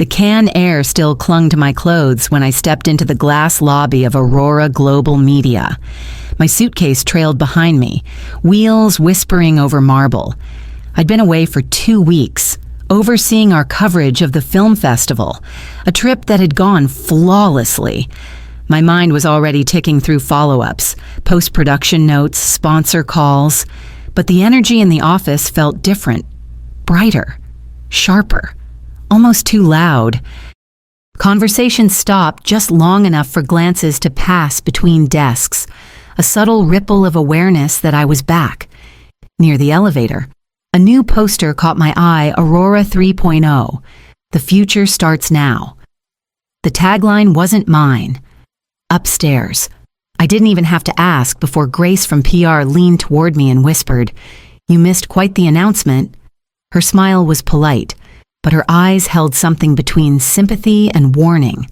The canned air still clung to my clothes when I stepped into the glass lobby of Aurora Global Media. My suitcase trailed behind me, wheels whispering over marble. I'd been away for 2 weeks, overseeing our coverage of the film festival, a trip that had gone flawlessly. My mind was already ticking through follow-ups, post-production notes, sponsor calls, but the energy in the office felt different, brighter, sharper, almost too loud. Conversations stopped just long enough for glances to pass between desks, a subtle ripple of awareness that I was back. Near the elevator, a new poster caught my eye, Aurora 3.0. The future starts now. The tagline wasn't mine. Upstairs. I didn't even have to ask before Grace from PR leaned toward me and whispered, "You missed quite the announcement." Her smile was polite, but her eyes held something between sympathy and warning.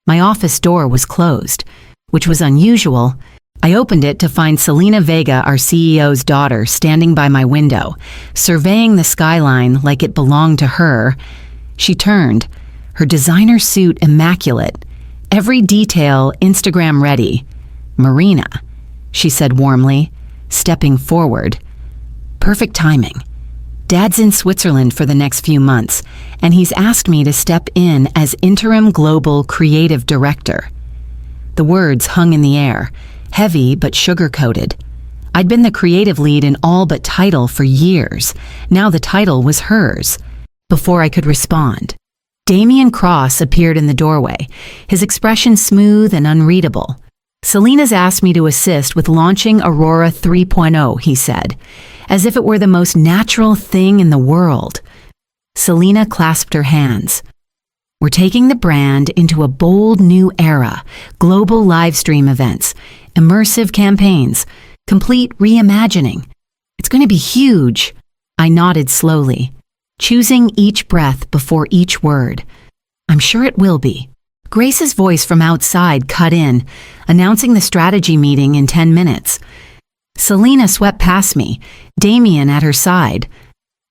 My office door was closed, which was unusual. I opened it to find Selena Vega, our CEO's daughter, standing by my window, surveying the skyline like it belonged to her. She turned, her designer suit immaculate, every detail Instagram ready. "Marina," she said warmly, stepping forward. "Perfect timing. Dad's in Switzerland for the next few months, and he's asked me to step in as interim global creative director." The words hung in the air, heavy but sugar-coated. I'd been the creative lead in all but title for years. Now the title was hers. Before I could respond, Damian Cross appeared in the doorway, his expression smooth and unreadable. "Selena's asked me to assist with launching Aurora 3.0, he said, as if it were the most natural thing in the world. Selena clasped her hands. "We're taking the brand into a bold new era, global live stream events, immersive campaigns, complete reimagining. It's going to be huge." I nodded slowly, choosing each breath before each word. "I'm sure it will be." Grace's voice from outside cut in, announcing the strategy meeting in 10 minutes. Selena swept past me, Damian at her side.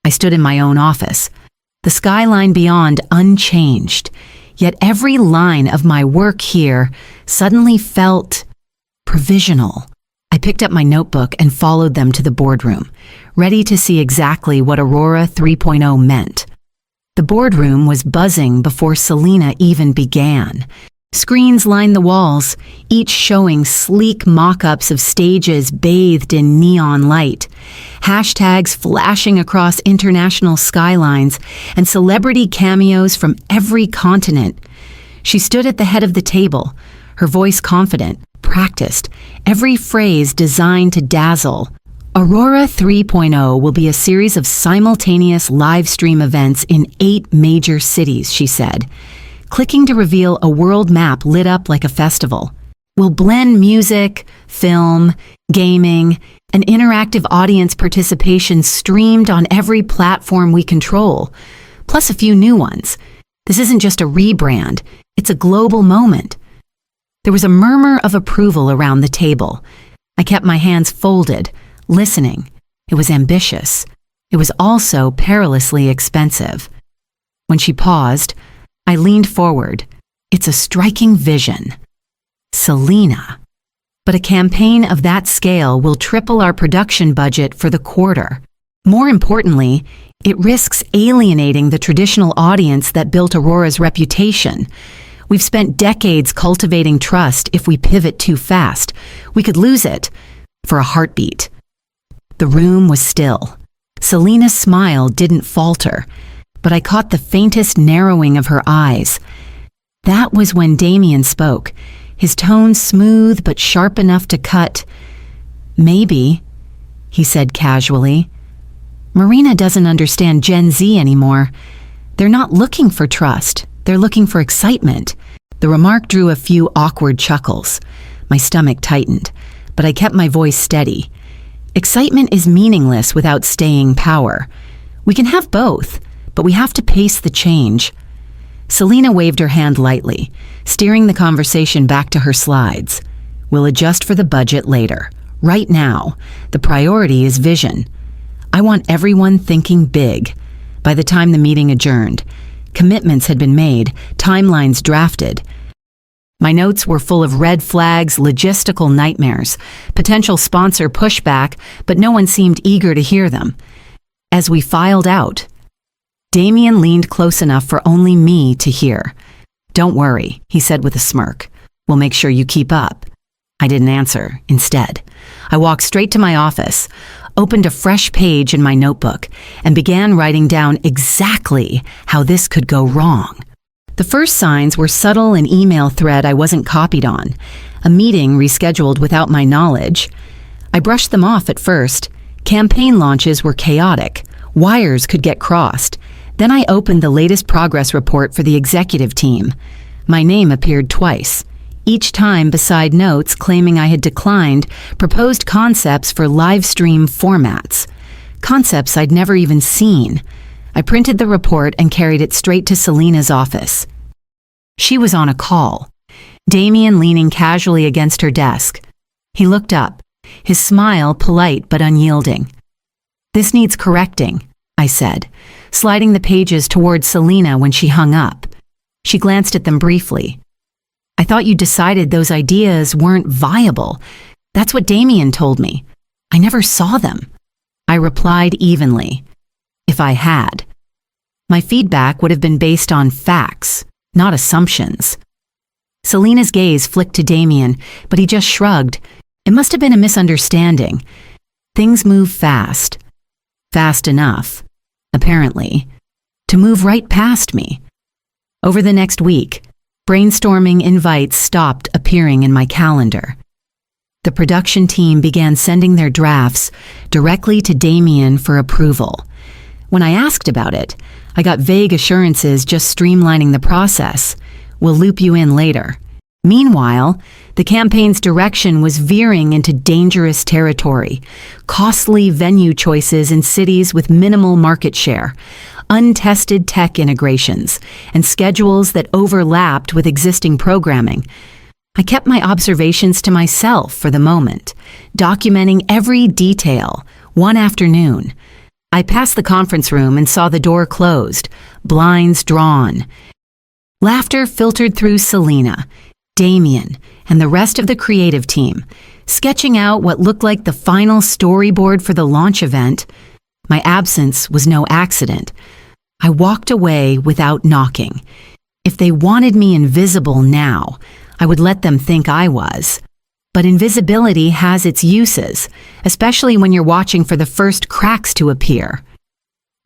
I stood in my own office, the skyline beyond unchanged, yet every line of my work here suddenly felt provisional. I picked up my notebook and followed them to the boardroom, ready to see exactly what Aurora 3.0 meant. The boardroom was buzzing before Selena even began. Screens lined the walls, each showing sleek mock-ups of stages bathed in neon light, hashtags flashing across international skylines, and celebrity cameos from every continent. She stood at the head of the table, her voice confident, practiced, every phrase designed to dazzle. Aurora 3.0 will be a series of simultaneous live stream events in 8 major cities, she said, clicking to reveal a world map lit up like a festival. We'll blend music, film, gaming, and interactive audience participation streamed on every platform we control, plus a few new ones. This isn't just a rebrand, it's a global moment. There was a murmur of approval around the table. I kept my hands folded, listening. It was ambitious. It was also perilously expensive. When she paused, I leaned forward. It's a striking vision. Selena. But a campaign of that scale will triple our production budget for the quarter. More importantly, it risks alienating the traditional audience that built Aurora's reputation. We've spent decades cultivating trust. If we pivot too fast, we could lose it for a heartbeat. The room was still. Selena's smile didn't falter, but I caught the faintest narrowing of her eyes. That was when Damian spoke, his tone smooth but sharp enough to cut. "Maybe," he said casually. "Marina doesn't understand Gen Z anymore. They're not looking for trust. They're looking for excitement." The remark drew a few awkward chuckles. My stomach tightened, but I kept my voice steady. Excitement is meaningless without staying power. We can have both, but we have to pace the change. Selena waved her hand lightly, steering the conversation back to her slides. "We'll adjust for the budget later. Right now, the priority is vision. I want everyone thinking big." By the time the meeting adjourned, Commitments had been made, timelines drafted. My notes were full of red flags, logistical nightmares, potential sponsor pushback, but no one seemed eager to hear them. As we filed out, Damien leaned close enough for only me to hear. "Don't worry," he said with a smirk. "We'll make sure you keep up." I didn't answer. Instead, I walked straight to my office, opened a fresh page in my notebook, and began writing down exactly how this could go wrong. The first signs were subtle an email thread I wasn't copied on, a meeting rescheduled without my knowledge. I brushed them off at first. Campaign launches were chaotic. Wires could get crossed. Then I opened the latest progress report for the executive team. My name appeared twice, each time beside notes claiming I had declined proposed concepts for live stream formats. Concepts I'd never even seen. I printed the report and carried it straight to Selena's office. She was on a call, Damien leaning casually against her desk. He looked up, his smile polite but unyielding. "This needs correcting," I said, sliding the pages toward Selena when she hung up. She glanced at them briefly. "I thought you decided those ideas weren't viable. That's what Damien told me. I never saw them." I replied evenly. If I had. My feedback would have been based on facts, not assumptions. Selena's gaze flicked to Damien, but he just shrugged. It must have been a misunderstanding. Things move fast. Fast enough, apparently, to move right past me. Over the next week, brainstorming invites stopped appearing in my calendar. The production team began sending their drafts directly to Damien for approval. When I asked about it, I got vague assurances just streamlining the process. "We'll loop you in later." Meanwhile, the campaign's direction was veering into dangerous territory, costly venue choices in cities with minimal market share, untested tech integrations, and schedules that overlapped with existing programming. I kept my observations to myself for the moment, documenting every detail. One afternoon, I passed the conference room and saw the door closed, blinds drawn. Laughter filtered through Selena, Damien, and the rest of the creative team, sketching out what looked like the final storyboard for the launch event. My absence was no accident. I walked away without knocking. If they wanted me invisible now, I would let them think I was. But invisibility has its uses, especially when you're watching for the first cracks to appear.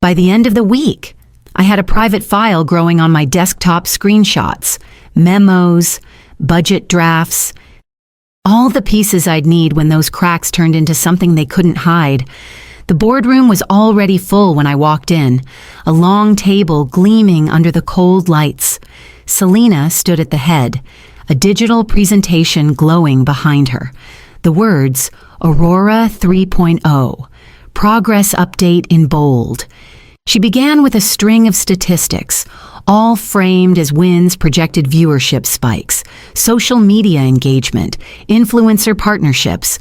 By the end of the week, I had a private file growing on my desktop screenshots, memos, budget drafts, all the pieces I'd need when those cracks turned into something they couldn't hide. The boardroom was already full when I walked in, a long table gleaming under the cold lights. Selena stood at the head, a digital presentation glowing behind her. The words, Aurora 3.0, Progress Update in bold. She began with a string of statistics, all framed as wins, projected viewership spikes, social media engagement, influencer partnerships.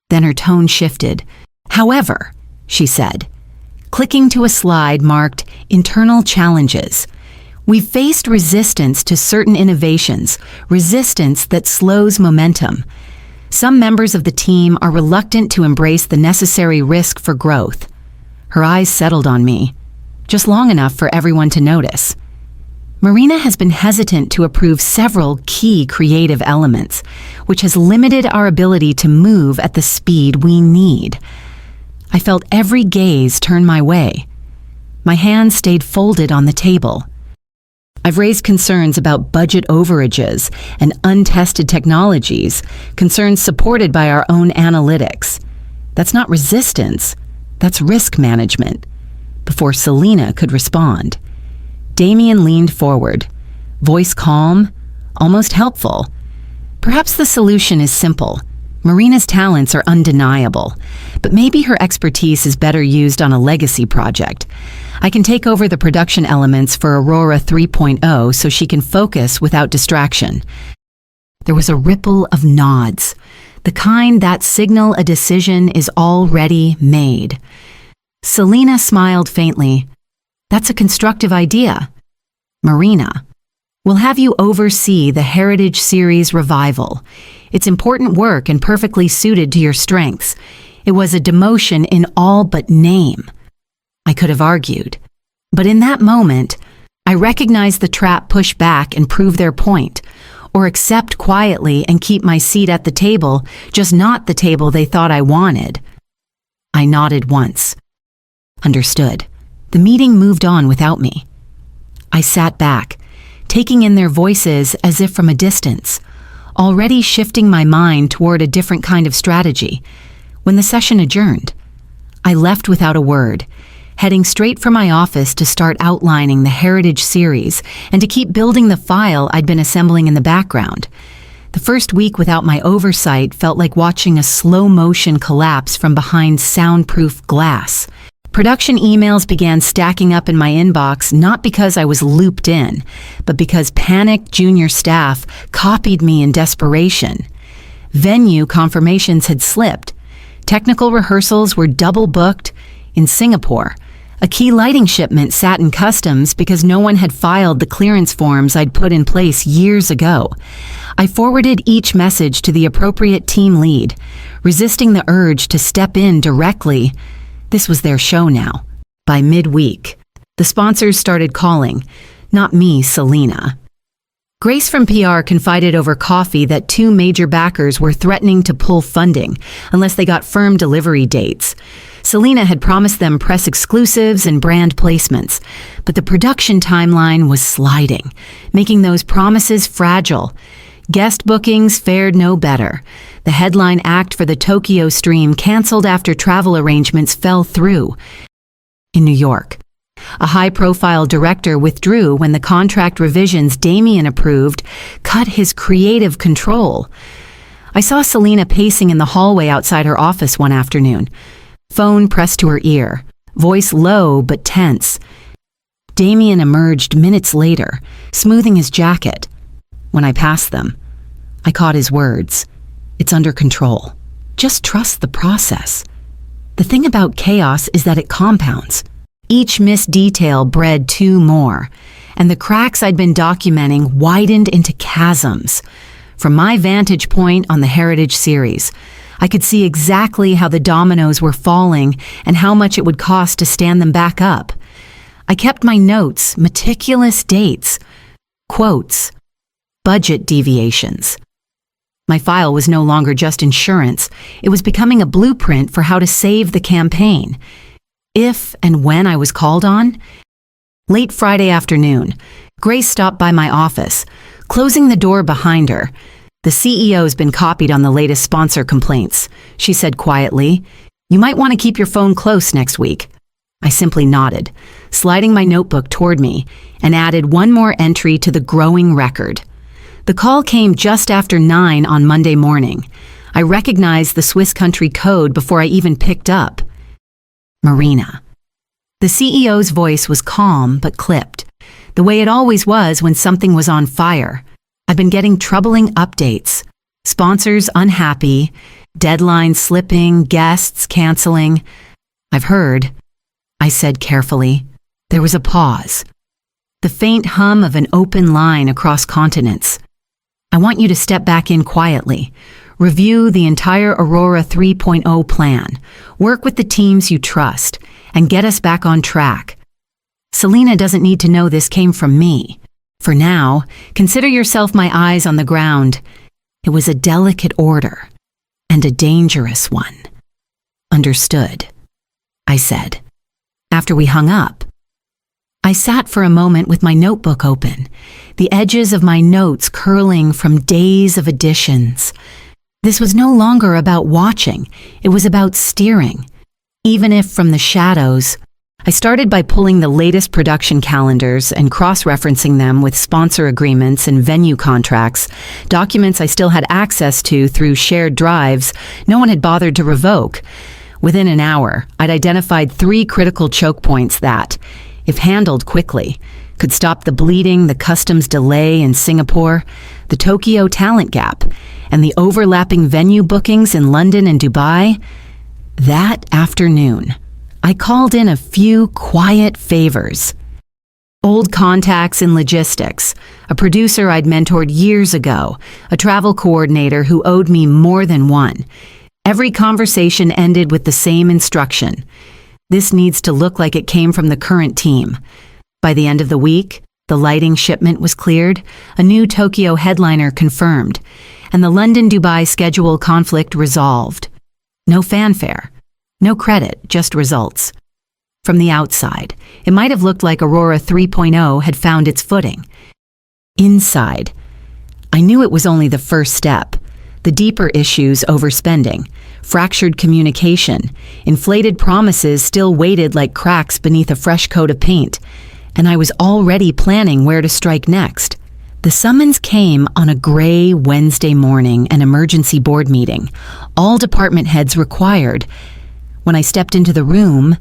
Then her tone shifted. "However," she said, clicking to a slide marked Internal Challenges. "We've faced resistance to certain innovations, resistance that slows momentum. Some members of the team are reluctant to embrace the necessary risk for growth." Her eyes settled on me, just long enough for everyone to notice. Marina has been hesitant to approve several key creative elements, which has limited our ability to move at the speed we need. I felt every gaze turn my way. My hands stayed folded on the table. I've raised concerns about budget overages and untested technologies, concerns supported by our own analytics. That's not resistance, that's risk management. Before Selena could respond, Damien leaned forward, voice calm, almost helpful. "Perhaps the solution is simple. Marina's talents are undeniable, but maybe her expertise is better used on a legacy project. I can take over the production elements for Aurora 3.0 so she can focus without distraction." There was a ripple of nods, the kind that signal a decision is already made. Selena smiled faintly. "That's a constructive idea." Marina, we'll have you oversee the Heritage Series revival. It's important work and perfectly suited to your strengths. It was a demotion in all but name. I could have argued. But in that moment, I recognized the trap push back and prove their point, or accept quietly and keep my seat at the table, just not the table they thought I wanted. I nodded once. Understood. The meeting moved on without me. I sat back, taking in their voices as if from a distance, already shifting my mind toward a different kind of strategy. When the session adjourned, I left without a word, heading straight for my office to start outlining the Heritage Series and to keep building the file I'd been assembling in the background. The first week without my oversight felt like watching a slow-motion collapse from behind soundproof glass. Production emails began stacking up in my inbox not because I was looped in, but because panicked junior staff copied me in desperation. Venue confirmations had slipped. Technical rehearsals were double booked in Singapore. A key lighting shipment sat in customs because no one had filed the clearance forms I'd put in place years ago. I forwarded each message to the appropriate team lead, resisting the urge to step in directly. This was their show now. By midweek, the sponsors started calling, not me, Selena. Grace from PR confided over coffee that 2 major backers were threatening to pull funding unless they got firm delivery dates. Selena had promised them press exclusives and brand placements, but the production timeline was sliding, making those promises fragile. Guest bookings fared no better. The headline act for the Tokyo stream canceled after travel arrangements fell through. In New York, a high-profile director withdrew when the contract revisions Damien approved cut his creative control. I saw Selena pacing in the hallway outside her office one afternoon, phone pressed to her ear, voice low but tense. Damien emerged minutes later, smoothing his jacket. When I passed them, I caught his words. It's under control. Just trust the process. The thing about chaos is that it compounds. Each missed detail bred 2 more, and the cracks I'd been documenting widened into chasms. From my vantage point on the Heritage Series, I could see exactly how the dominoes were falling and how much it would cost to stand them back up. I kept my notes, meticulous dates, quotes, budget deviations. My file was no longer just insurance. It was becoming a blueprint for how to save the campaign. If and when I was called on. Late Friday afternoon, Grace stopped by my office, closing the door behind her. The CEO's been copied on the latest sponsor complaints, she said quietly. You might want to keep your phone close next week. I simply nodded, sliding my notebook toward me, and added one more entry to the growing record. The call came just after 9 on Monday morning. I recognized the Swiss country code before I even picked up. Marina. The CEO's voice was calm but clipped, the way it always was when something was on fire. I've been getting troubling updates. Sponsors unhappy, deadlines slipping, guests canceling. I've heard, I said carefully. There was a pause. The faint hum of an open line across continents. I want you to step back in quietly. Review the entire Aurora 3.0 plan. Work with the teams you trust, and get us back on track. Selena doesn't need to know this came from me. For now, consider yourself my eyes on the ground. It was a delicate order, and a dangerous one. Understood, I said. After we hung up, I sat for a moment with my notebook open, the edges of my notes curling from days of additions. This was no longer about watching, it was about steering. Even if from the shadows, I started by pulling the latest production calendars and cross-referencing them with sponsor agreements and venue contracts, documents I still had access to through shared drives no one had bothered to revoke. Within an hour, I'd identified 3 critical choke points that, if handled quickly, could stop the bleeding, the customs delay in Singapore, the Tokyo talent gap, and the overlapping venue bookings in London and Dubai. That afternoon, I called in a few quiet favors. Old contacts in logistics, a producer I'd mentored years ago, a travel coordinator who owed me more than one. Every conversation ended with the same instruction. This needs to look like it came from the current team. By the end of the week, the lighting shipment was cleared, a new Tokyo headliner confirmed, and the London-Dubai schedule conflict resolved. No fanfare, no credit, just results. From the outside, it might have looked like Aurora 3.0 had found its footing. Inside, I knew it was only the first step. The deeper issues, overspending, fractured communication, inflated promises still waited like cracks beneath a fresh coat of paint, and I was already planning where to strike next. The summons came on a gray Wednesday morning, an emergency board meeting. All department heads required. When I stepped into the room,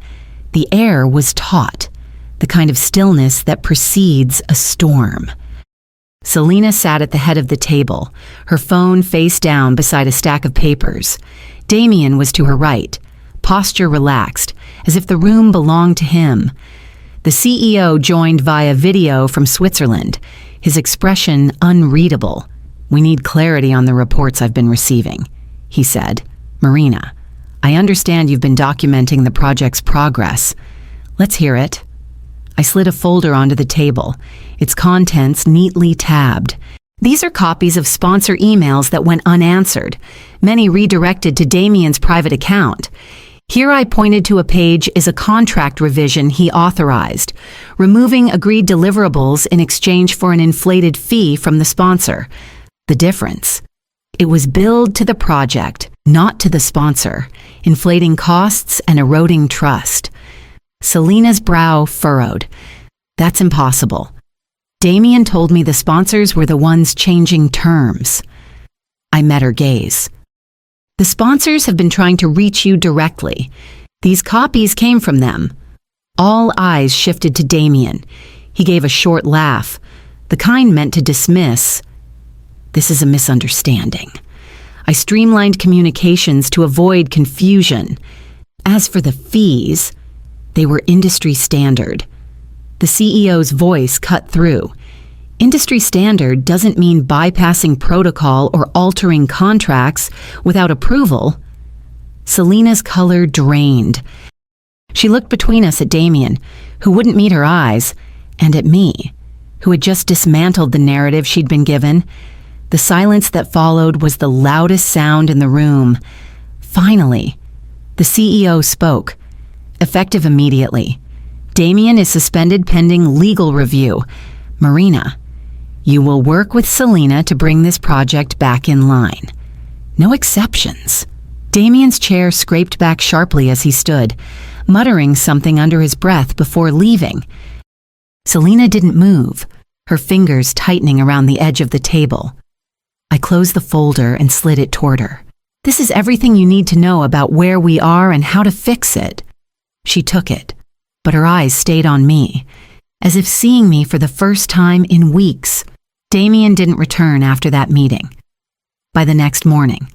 the air was taut, the kind of stillness that precedes a storm. Selena sat at the head of the table, her phone face down beside a stack of papers. Damien was to her right, posture relaxed, as if the room belonged to him. The CEO joined via video from Switzerland, his expression unreadable. "We need clarity on the reports I've been receiving," he said. "Marina, I understand you've been documenting the project's progress. Let's hear it." I slid a folder onto the table, its contents neatly tabbed. These are copies of sponsor emails that went unanswered, many redirected to Damien's private account. Here I pointed to a page is a contract revision he authorized, removing agreed deliverables in exchange for an inflated fee from the sponsor. The difference? It was billed to the project, not to the sponsor, inflating costs and eroding trust. Selena's brow furrowed. That's impossible. Damien told me the sponsors were the ones changing terms. I met her gaze. The sponsors have been trying to reach you directly. These copies came from them. All eyes shifted to Damien. He gave a short laugh, the kind meant to dismiss. This is a misunderstanding. I streamlined communications to avoid confusion. As for the fees, they were industry standard. The CEO's voice cut through. Industry standard doesn't mean bypassing protocol or altering contracts without approval. Selena's color drained. She looked between us at Damien, who wouldn't meet her eyes, and at me, who had just dismantled the narrative she'd been given. The silence that followed was the loudest sound in the room. Finally, the CEO spoke, effective immediately. Damien is suspended pending legal review. Marina, you will work with Selena to bring this project back in line. No exceptions. Damien's chair scraped back sharply as he stood, muttering something under his breath before leaving. Selena didn't move, her fingers tightening around the edge of the table. I closed the folder and slid it toward her. This is everything you need to know about where we are and how to fix it. She took it, but her eyes stayed on me, as if seeing me for the first time in weeks. Damien didn't return after that meeting. By the next morning,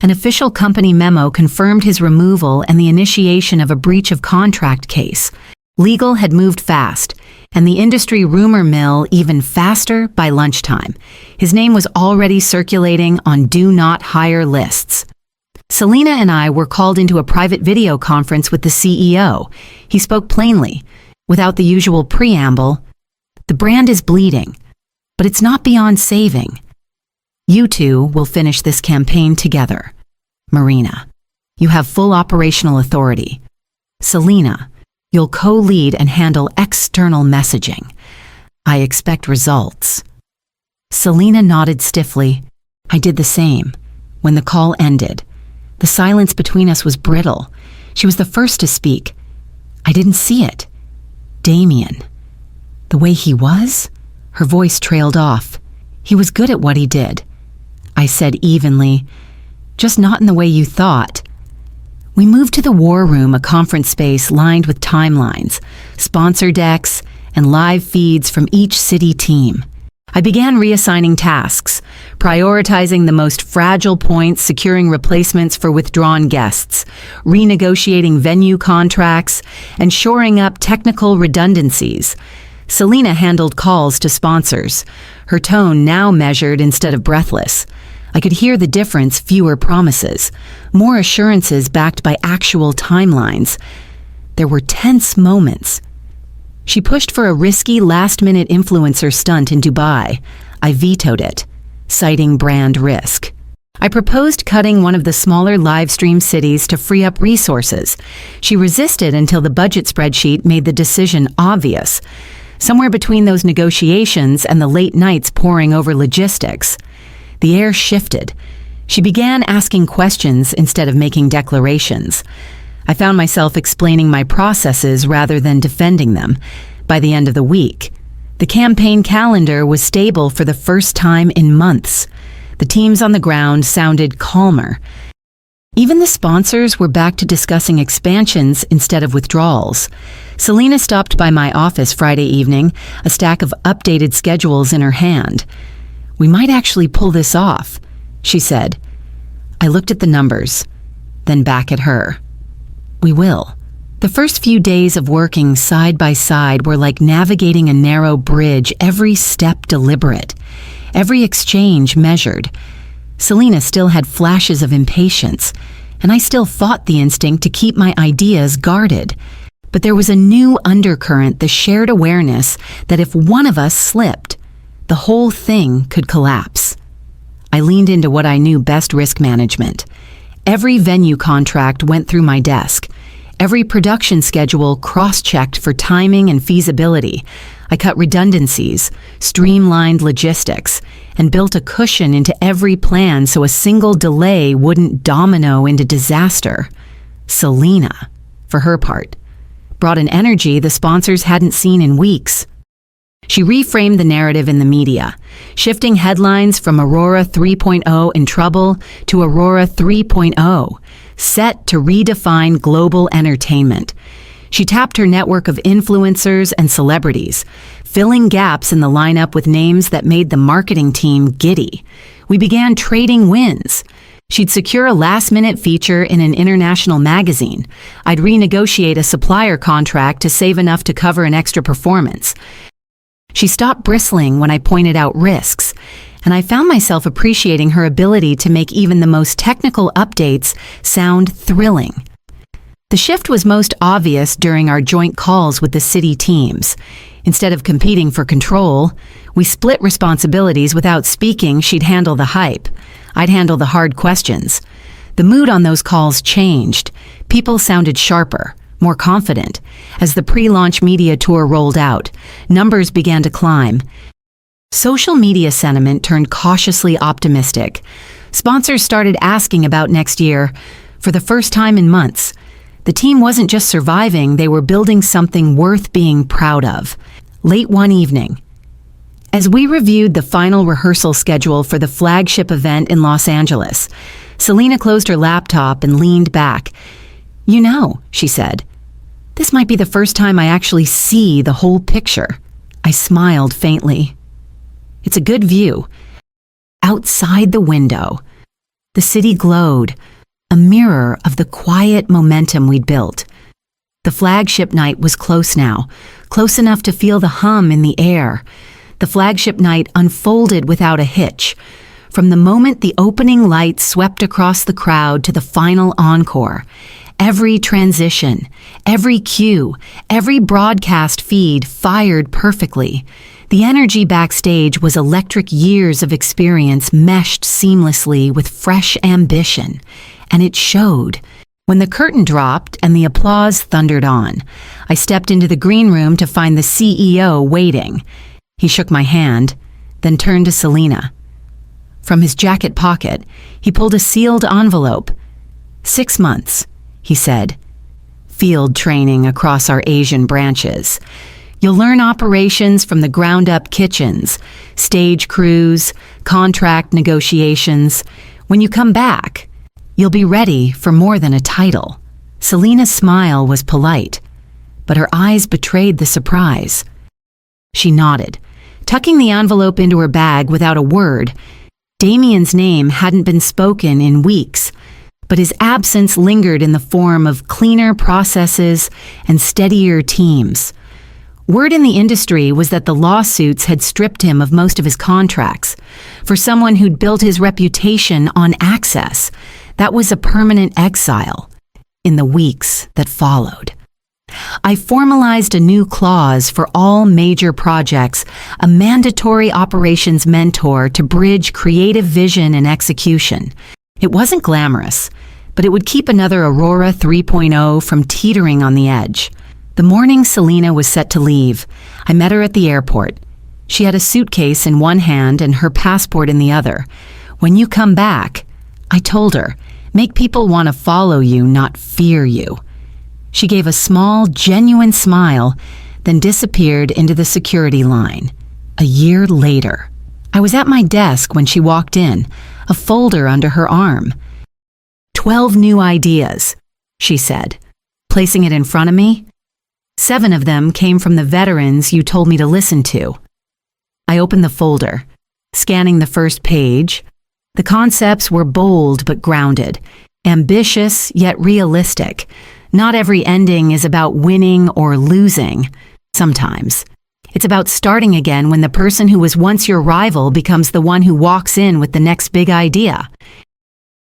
an official company memo confirmed his removal and the initiation of a breach of contract case. Legal had moved fast, and the industry rumor mill even faster by lunchtime. His name was already circulating on do not hire lists. Selena and I were called into a private video conference with the CEO. He spoke plainly, without the usual preamble. The brand is bleeding, but it's not beyond saving. You two will finish this campaign together. Marina, you have full operational authority. Selena, you'll co-lead and handle external messaging. I expect results. Selena nodded stiffly. I did the same. When the call ended, the silence between us was brittle. She was the first to speak. I didn't see it. Damien. The way he was? Her voice trailed off. He was good at what he did. I said evenly, just not in the way you thought. We moved to the war room, a conference space lined with timelines, sponsor decks, and live feeds from each city team. I began reassigning tasks, prioritizing the most fragile points, securing replacements for withdrawn guests, renegotiating venue contracts, and shoring up technical redundancies. Selena handled calls to sponsors, her tone now measured instead of breathless. I could hear the difference: fewer promises, more assurances backed by actual timelines. There were tense moments. She pushed for a risky last-minute influencer stunt in Dubai. I vetoed it, citing brand risk. I proposed cutting one of the smaller live-stream cities to free up resources. She resisted until the budget spreadsheet made the decision obvious. Somewhere between those negotiations and the late nights poring over logistics, the air shifted. She began asking questions instead of making declarations. I found myself explaining my processes rather than defending them. By the end of the week, the campaign calendar was stable for the first time in months. The teams on the ground sounded calmer. Even the sponsors were back to discussing expansions instead of withdrawals. Selena stopped by my office Friday evening, a stack of updated schedules in her hand. "We might actually pull this off," she said. I looked at the numbers, then back at her. "We will." The first few days of working side by side were like navigating a narrow bridge, every step deliberate, every exchange measured. Selena still had flashes of impatience, and I still fought the instinct to keep my ideas guarded. But there was a new undercurrent, the shared awareness that if one of us slipped, the whole thing could collapse. I leaned into what I knew best: risk management. Every venue contract went through my desk. Every production schedule cross-checked for timing and feasibility. I cut redundancies, streamlined logistics, and built a cushion into every plan so a single delay wouldn't domino into disaster. Selena, for her part, brought an energy the sponsors hadn't seen in weeks. She reframed the narrative in the media, shifting headlines from Aurora 3.0 in trouble to Aurora 3.0, set to redefine global entertainment. She tapped her network of influencers and celebrities, filling gaps in the lineup with names that made the marketing team giddy. We began trading wins. She'd secure a last-minute feature in an international magazine. I'd renegotiate a supplier contract to save enough to cover an extra performance. She stopped bristling when I pointed out risks, and I found myself appreciating her ability to make even the most technical updates sound thrilling. The shift was most obvious during our joint calls with the city teams. Instead of competing for control, we split responsibilities. Without speaking, she'd handle the hype. I'd handle the hard questions. The mood on those calls changed. People sounded sharper, more confident. As the pre-launch media tour rolled out, numbers began to climb. Social media sentiment turned cautiously optimistic. Sponsors started asking about next year. For the first time in months, the team wasn't just surviving, they were building something worth being proud of. Late one evening, as we reviewed the final rehearsal schedule for the flagship event in Los Angeles, Selena closed her laptop and leaned back. "You know," she said, "this might be the first time I actually see the whole picture." I smiled faintly. "It's a good view." Outside the window, the city glowed, a mirror of the quiet momentum we'd built. The flagship night was close now, close enough to feel the hum in the air. The flagship night unfolded without a hitch. From the moment the opening lights swept across the crowd to the final encore, every transition, every cue, every broadcast feed fired perfectly. The energy backstage was electric, years of experience meshed seamlessly with fresh ambition, and it showed. When the curtain dropped and the applause thundered on, I stepped into the green room to find the CEO waiting. He shook my hand, then turned to Selena. From his jacket pocket, he pulled a sealed envelope. 6 months, he said. Field training across our Asian branches. You'll learn operations from the ground-up kitchens, stage crews, contract negotiations. When you come back, you'll be ready for more than a title. Selena's smile was polite, but her eyes betrayed the surprise. She nodded, tucking the envelope into her bag without a word. Damien's name hadn't been spoken in weeks, but his absence lingered in the form of cleaner processes and steadier teams. Word in the industry was that the lawsuits had stripped him of most of his contracts. For someone who'd built his reputation on access, that was a permanent exile. In the weeks that followed, I formalized a new clause for all major projects, a mandatory operations mentor to bridge creative vision and execution. It wasn't glamorous, but it would keep another Aurora 3.0 from teetering on the edge. The morning Selena was set to leave, I met her at the airport. She had a suitcase in one hand and her passport in the other. "When you come back," I told her, "make people want to follow you, not fear you." She gave a small, genuine smile, then disappeared into the security line. A year later, I was at my desk when she walked in, a folder under her arm. 12 new ideas, she said, placing it in front of me. 7 of them came from the veterans you told me to listen to. I opened the folder, scanning the first page. The concepts were bold but grounded, ambitious yet realistic. Not every ending is about winning or losing. Sometimes it's about starting again when the person who was once your rival becomes the one who walks in with the next big idea.